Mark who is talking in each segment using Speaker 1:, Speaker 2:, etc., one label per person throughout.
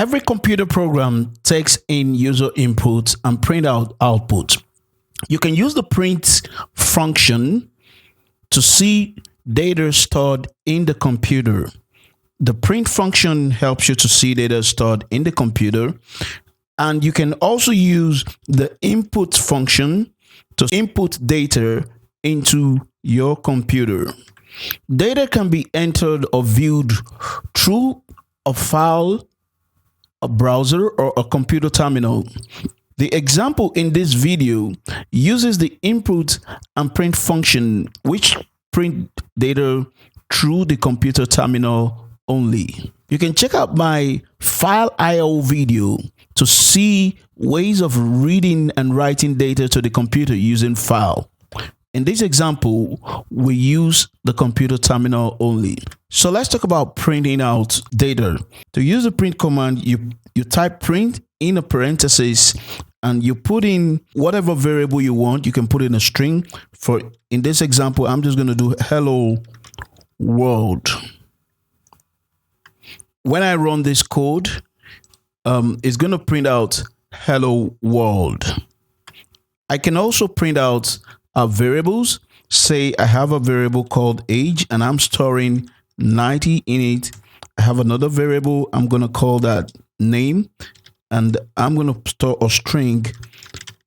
Speaker 1: Every computer program takes in user inputs and print out output. You can use the print function to see data stored in the computer. The print function helps you to see data stored in the computer, and you can also use the input function to input data into your computer. Data can be entered or viewed through a file, a browser, or a computer terminal. The example in this video uses the input and print function, which print data through the computer terminal only. You can check out my File.io video to see ways of reading and writing data to the computer using file. In this example, we use the computer terminal only. So let's talk about printing out data. To use the print command, you type print in a parenthesis and you put in whatever variable you want. You can put in a string. For in this example, I'm just going to do hello world. When I run this code, it's going to print out hello world. I can also print out variables. Say I have a variable called age and I'm storing 90 in it. I have another variable. I'm going to call that name, and I'm going to store a string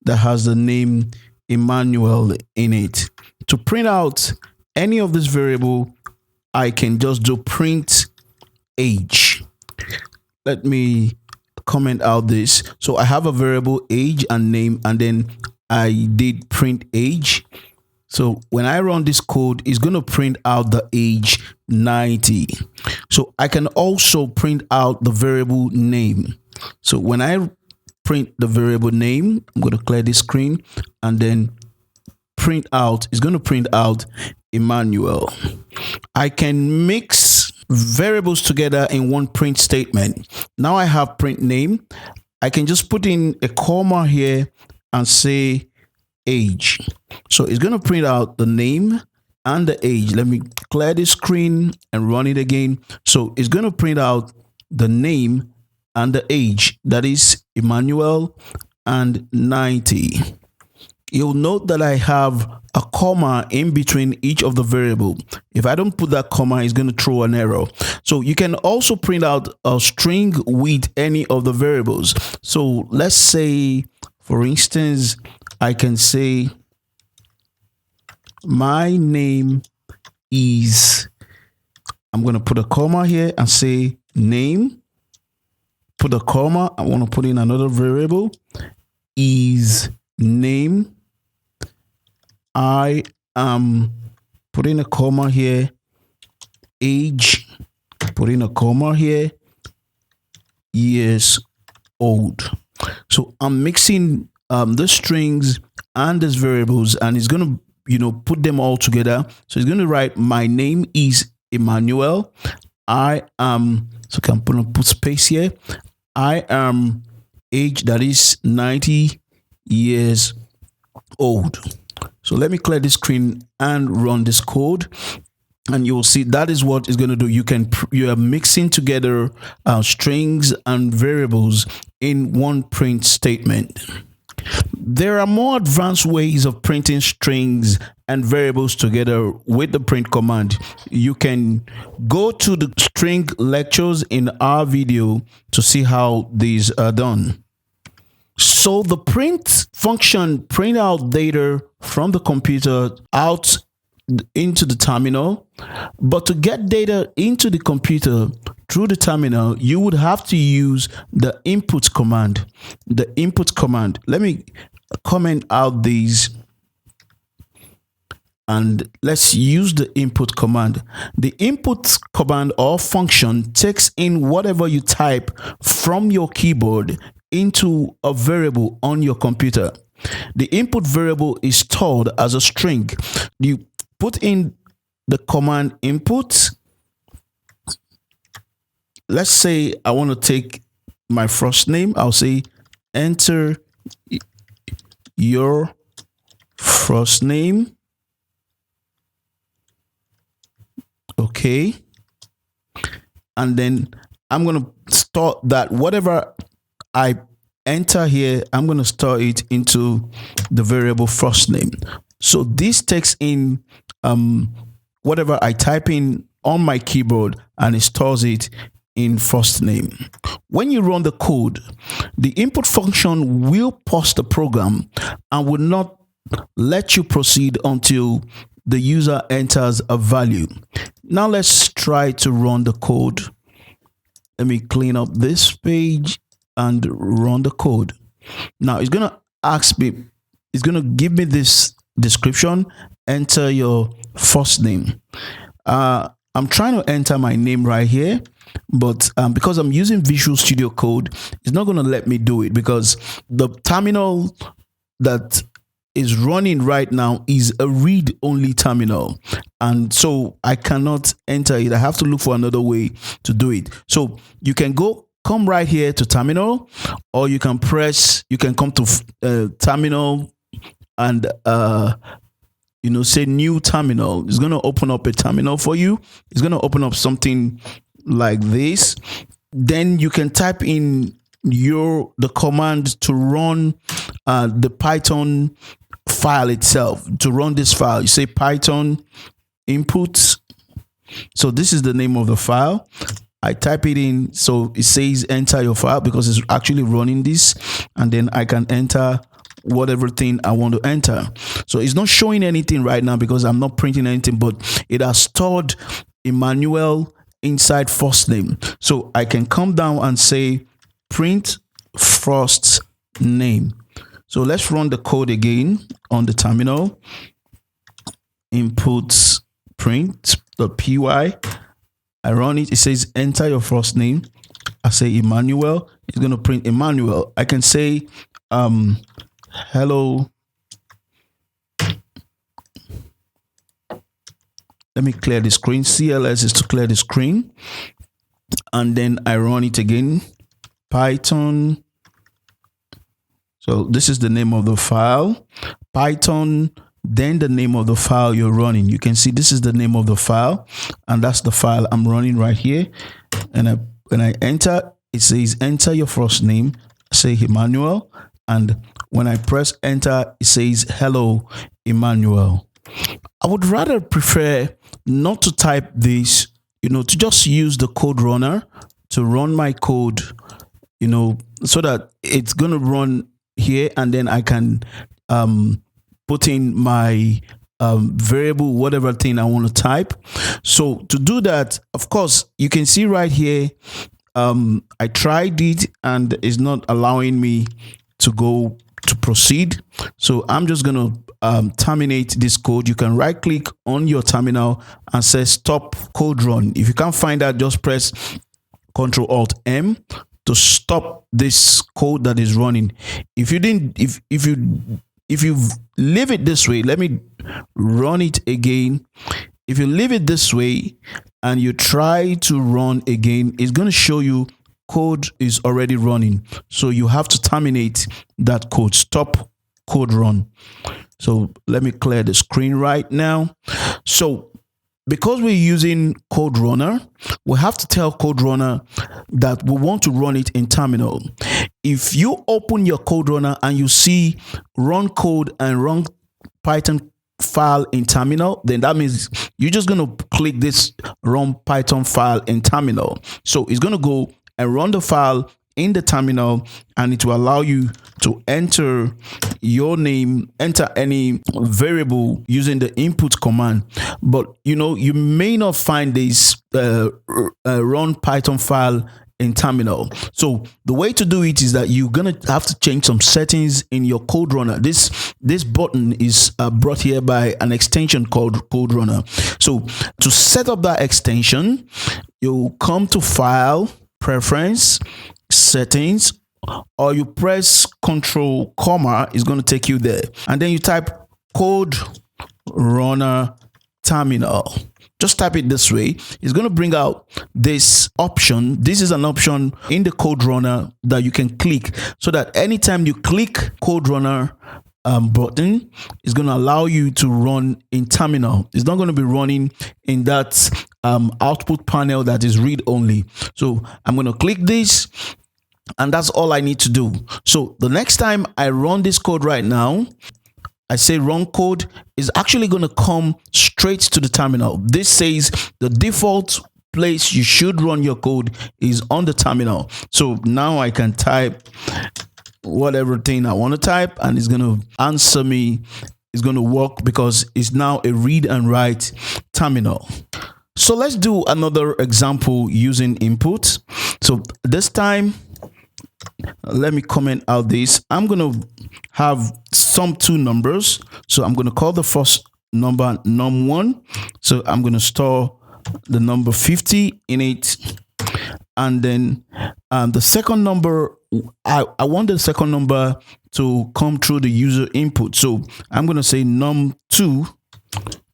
Speaker 1: that has the name Emmanuel in it. To print out any of this variable, I can just do print age. Let me comment out this. So I have a variable age and name, and then I did print age. So when I run this code, it's going to print out the age 90. So I can also print out the variable name. So when I print the variable name, I'm going to clear this screen and then print out, it's going to print out Emmanuel. I can mix variables together in one print statement. Now I have print name. I can just put in a comma here and say age. So it's going to print out the name and the age. Let me clear the screen and run it again. So it's going to print out the name and the age, that is Emmanuel and 90. You'll note that I have a comma in between each of the variable. If I don't put that comma, it's going to throw an error. So you can also print out a string with any of the variables. So let's say, for instance, I can say my name is, I'm going to put a comma here and say name, put a comma. I want to put in another variable is name. I am putting a comma here, age, putting a comma here, years old. So I'm mixing the strings and these variables, and it's going to, put them all together. So it's going to write my name is Emmanuel. I am, so I'm going to put space here. I am age, that is 90 years old. So let me clear the screen and run this code, and you will see that is what it's going to do. You are mixing together strings and variables in one print statement. There are more advanced ways of printing strings and variables together with the print command. You can go to the string lectures in our video to see how these are done. So the print function print out data from the computer out into the terminal, but to get data into the computer through the terminal, you would have to use the input command. The input command. Let me comment out these and let's use the input command. The input command or function takes in whatever you type from your keyboard into a variable on your computer. The input variable is stored as a string. You put in the command input. Let's say I want to take my first name. I'll say enter your first name. Okay. And then I'm going to store that whatever I enter here, I'm going to store it into the variable first name. So this takes in whatever I type in on my keyboard, and it stores it in first name. When you run the code, the input function will pause the program and will not let you proceed until the user enters a value. Now let's try to run the code. Let me clean up this page and run the code. Now it's going to ask me, it's going to give me this description: enter your first name. I'm trying to enter my name right here, but because I'm using Visual Studio Code, it's not going to let me do it because the terminal that is running right now is a read-only terminal, and so I cannot enter it. I have to look for another way to do it. So you can come right here to terminal, or you can come to terminal and say new terminal. It's going to open up a terminal for you. It's going to open up something like this. Then you can type in the command to run the Python file itself. To run this file, you say Python inputs. So this is the name of the file. I type it in, so it says enter your file because it's actually running this, and then I can enter whatever thing I want to enter. So it's not showing anything right now because I'm not printing anything, but it has stored Emmanuel inside first name. So I can come down and say print first name. So let's run the code again on the terminal. Inputs print.py. I run it. It says enter your first name. I say Emmanuel. It's going to print Emmanuel. I can say hello. Let me clear the screen. CLS is to clear the screen. And then I run it again. Python. So this is the name of the file. Python, then the name of the file you're running. You can see this is the name of the file, and that's the file I'm running right here. And when I enter, it says enter your first name. I say Emmanuel. And when I press enter, it says hello, Emmanuel. I would rather prefer not to type this, to just use the code runner to run my code, so that it's going to run here, and then I can put in my variable, whatever thing I want to type. So to do that, of course, you can see right here, I tried it and it's not allowing me to proceed. So I'm just going to terminate this code. You can right click on your terminal and say stop code run. If you can't find that, just press Ctrl Alt M to stop this code that is running. If you leave it this way, let me run it again. If you leave it this way and you try to run again, it's going to show you code is already running. So you have to terminate that code. Stop code run. So let me clear the screen right now. So because we're using Code Runner, we have to tell Code Runner that we want to run it in terminal. If you open your Code Runner and you see run code and run Python file in terminal, then that means you're just going to click this run Python file in terminal. So it's going to go and run the file in the terminal, and it will allow you to enter your name, enter any variable using the input command. But you may not find this run Python file in terminal. So the way to do it is that you're gonna have to change some settings in your Code Runner. This button is brought here by an extension called Code Runner. So to set up that extension, you come to File, Preference, Settings, or you press Control comma. It's going to take you there, and then you type Code Runner Terminal. Just type it this way. It's going to bring out this option. This is an option in the Code Runner that you can click, so that anytime you click Code Runner button is going to allow you to run in terminal. It's not going to be running in that output panel that is read only. So I'm going to click this, and that's all I need to do. So the next time I run this code right now, I say run code, is actually going to come straight to the terminal. This says the default place you should run your code is on the terminal. So now I can type whatever thing I want to type, and it's going to answer me. It's going to work because it's now a read and write terminal. So let's do another example using input. So this time, let me comment out this. I'm going to have some two numbers. So I'm going to call the first number num1. So I'm going to store the number 50 in it. And then the second number, I want the second number to come through the user input. So I'm going to say num2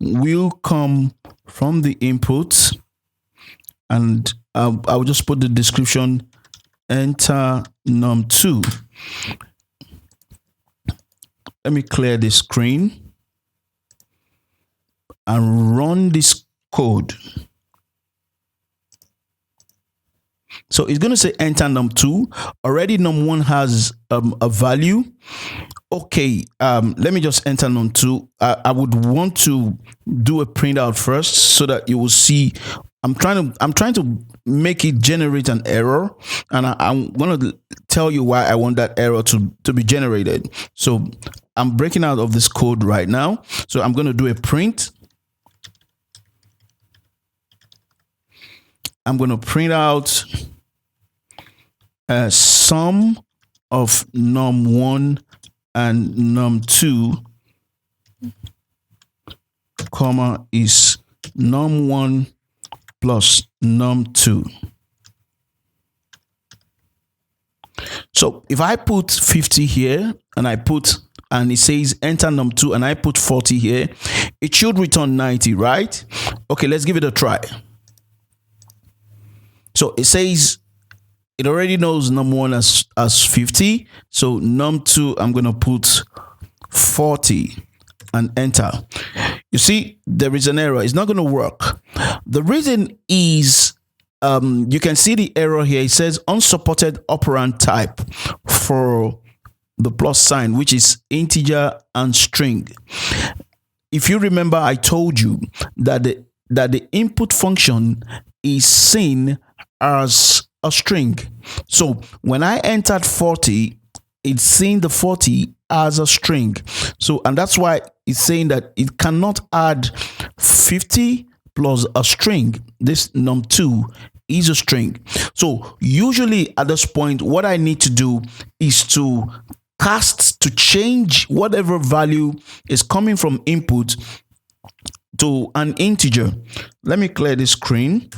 Speaker 1: will come from the input. And I'll just put the description, enter num2. Let me clear the screen and run this code. So it's going to say enter num2. Already num1 has a value. Okay, let me just enter num2. I would want to do a printout first so that you will see. I'm trying to make it generate an error, and I'm going to tell you why I want that error to be generated. So I'm breaking out of this code right now. So I'm going to do a print. I'm going to print out a sum of num1 and num2, comma, is num1 plus num2. So if I put 50 here and it says enter num2 and I put 40 here, it should return 90, right? Okay, let's give it a try. So it says it already knows num1 as 50. So num2, I'm going to put 40 and enter. You see, there is an error. It's not going to work. The reason is you can see the error here. It says unsupported operand type for the plus sign, which is integer and string. If you remember, I told you that the input function is seen as a string. So when I entered 40, it's seeing the 40 as a string. So, and that's why it's saying that it cannot add 50 plus a string. This num2 is a string. So usually at this point, what I need to do is to change whatever value is coming from input to an integer. Let me clear this screen.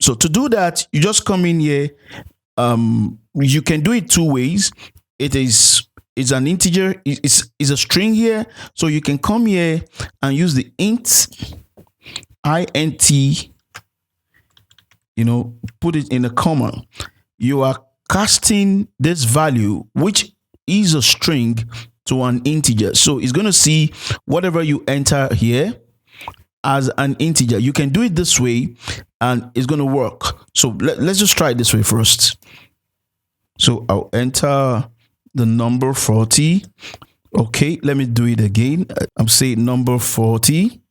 Speaker 1: So to do that, you just come in here. You can do it two ways. It's an integer, it's a string here. So you can come here and use the int, put it in a comma. You are casting this value, which is a string, to an integer. So it's going to see whatever you enter here as an integer. You can do it this way and it's going to work. So let's just try it this way first. So I'll enter the number 40. Okay, let me do it again. I'm saying number 40.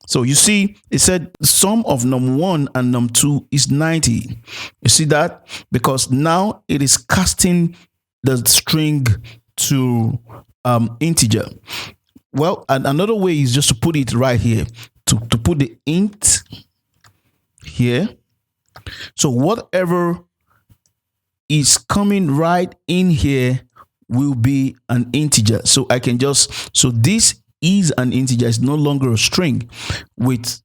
Speaker 1: So you see, it said sum of num1 and num2 is 90. You see that? Because now it is casting the string to integer. Well, and another way is just to put it right here, to put the int here. So whatever is coming right in here will be an integer. So I can so this is an integer. It's no longer a string with,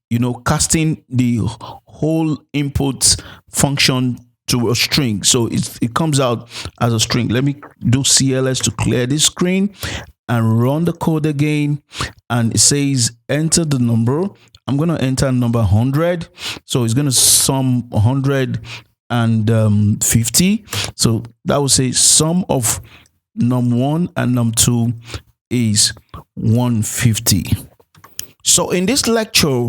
Speaker 1: casting the whole input function to a string. So it comes out as a string. Let me do CLS to clear this screen and run the code again. And it says enter the number. I'm going to enter number 100. So it's going to sum 150. So that will say sum of num1 and num2 is 150. So in this lecture,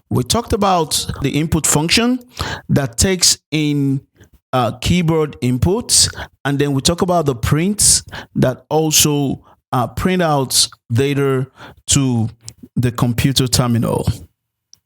Speaker 1: we talked about the input function that takes in keyboard inputs, and then we talk about the prints that also print out data to the computer terminal.